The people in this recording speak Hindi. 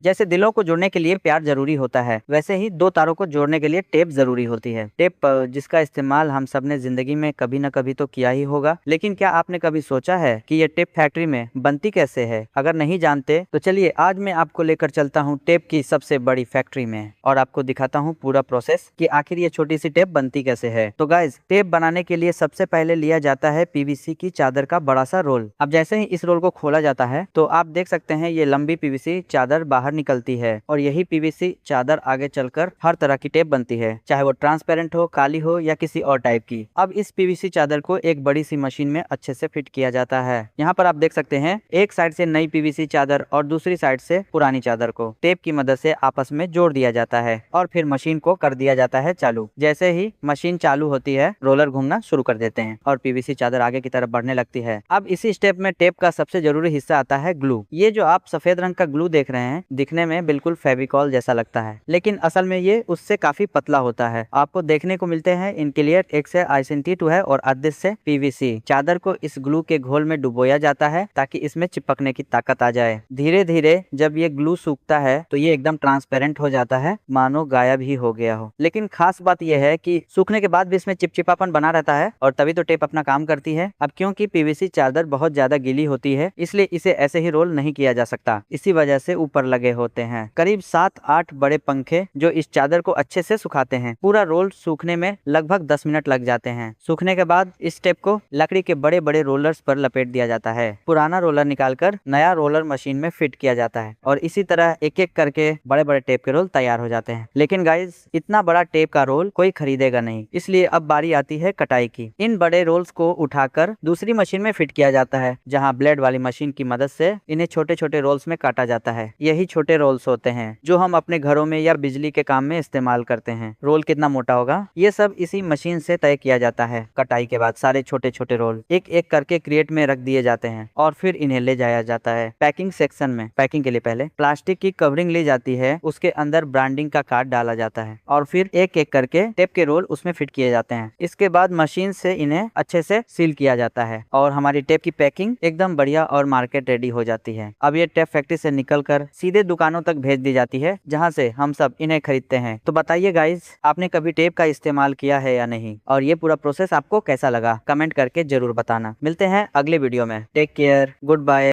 जैसे दिलों को जोड़ने के लिए प्यार जरूरी होता है, वैसे ही दो तारों को जोड़ने के लिए टेप जरूरी होती है। टेप जिसका इस्तेमाल हम सब ने जिंदगी में कभी न कभी तो किया ही होगा, लेकिन क्या आपने कभी सोचा है कि ये टेप फैक्ट्री में बनती कैसे है? अगर नहीं जानते तो चलिए आज मैं आपको लेकर चलता हूँ टेप की सबसे बड़ी फैक्ट्री में और आपको दिखाता हूँ पूरा प्रोसेस कि आखिर ये छोटी सी टेप बनती कैसे है। तो गाइज, टेप बनाने के लिए सबसे पहले लिया जाता है पीवीसी की चादर का बड़ा सा रोल। अब जैसे ही इस रोल को खोला जाता है तो आप देख सकते हैं ये लंबी पीवीसी चादर बाहर निकलती है और यही पीवीसी चादर आगे चलकर हर तरह की टेप बनती है, चाहे वो ट्रांसपेरेंट हो, काली हो या किसी और टाइप की। अब इस पीवीसी चादर को एक बड़ी सी मशीन में अच्छे से फिट किया जाता है। यहाँ पर आप देख सकते हैं एक साइड से नई पीवीसी चादर और दूसरी साइड से पुरानी चादर को टेप की मदद से आपस में जोड़ दिया जाता है और फिर मशीन को कर दिया जाता है चालू। जैसे ही मशीन चालू होती है, रोलर घूमना शुरू कर देते हैं और पीवीसी चादर आगे की तरफ बढ़ने लगती है। अब इसी स्टेप में टेप का सबसे जरूरी हिस्सा आता है ग्लू। ये जो आप सफेद रंग का ग्लू देख रहे हैं, दिखने में बिल्कुल फेविकॉल जैसा लगता है, लेकिन असल में ये उससे काफी पतला होता है। आपको देखने को मिलते हैं इनके लिए एक से I22 है और आधे से पीवीसी। चादर को इस ग्लू के घोल में डुबोया जाता है ताकि इसमें चिपकने की ताकत आ जाए। धीरे धीरे जब ये ग्लू सूखता है तो ये एकदम ट्रांसपेरेंट हो जाता है, मानो गायब ही हो गया हो। लेकिन खास बात यह है कि सूखने के बाद भी इसमें चिपचिपापन बना रहता है और तभी तो टेप अपना काम करती है। अब क्योंकि पीवीसी चादर बहुत ज्यादा गीली होती है, इसलिए इसे ऐसे ही रोल नहीं किया जा सकता, इसी वजह से ऊपर लगे होते हैं करीब 7-8 बड़े पंखे जो इस चादर को अच्छे से सुखाते हैं। पूरा रोल सूखने में लगभग 10 मिनट लग जाते हैं। सूखने के बाद इस टेप को लकड़ी के बड़े बड़े रोलर्स पर लपेट दिया जाता है। पुराना रोलर निकालकर नया रोलर मशीन में फिट किया जाता है और इसी तरह एक एक करके बड़े बड़े टेप के रोल तैयार हो जाते हैं। लेकिन गाइज, इतना बड़ा टेप का रोल कोई खरीदेगा नहीं, इसलिए अब बारी आती है कटाई की। इन बड़े रोल्स को उठाकर दूसरी मशीन में फिट किया जाता है, जहाँ ब्लेड वाली मशीन की मदद से इन्हें छोटे छोटे रोल्स में काटा जाता है। यही छोटे रोल्स होते हैं जो हम अपने घरों में या बिजली के काम में इस्तेमाल करते हैं। रोल कितना मोटा होगा, ये सब इसी मशीन से तय किया जाता है। कटाई के बाद सारे छोटे छोटे रोल एक एक करके क्रेट में रख दिए जाते हैं और फिर इन्हें ले जाया जाता है पैकिंग सेक्शन में। पैकिंग के लिए पहले प्लास्टिक की कवरिंग ली जाती है, उसके अंदर ब्रांडिंग का कार्ड डाला जाता है और फिर एक एक करके टेप के रोल उसमें फिट किए जाते हैं। इसके बाद मशीन से इन्हें अच्छे से सील किया जाता है और हमारी टेप की पैकिंग एकदम बढ़िया और मार्केट रेडी हो जाती है। अब ये टेप फैक्ट्री से निकलकर सीधे दुकानों तक भेज दी जाती है, जहाँ से हम सब इन्हें खरीदते हैं। तो बताइए गाइज, आपने कभी टेप का इस्तेमाल किया है या नहीं, और ये पूरा प्रोसेस आपको कैसा लगा? कमेंट करके जरूर बताना। मिलते हैं अगले वीडियो में। Take care, good bye.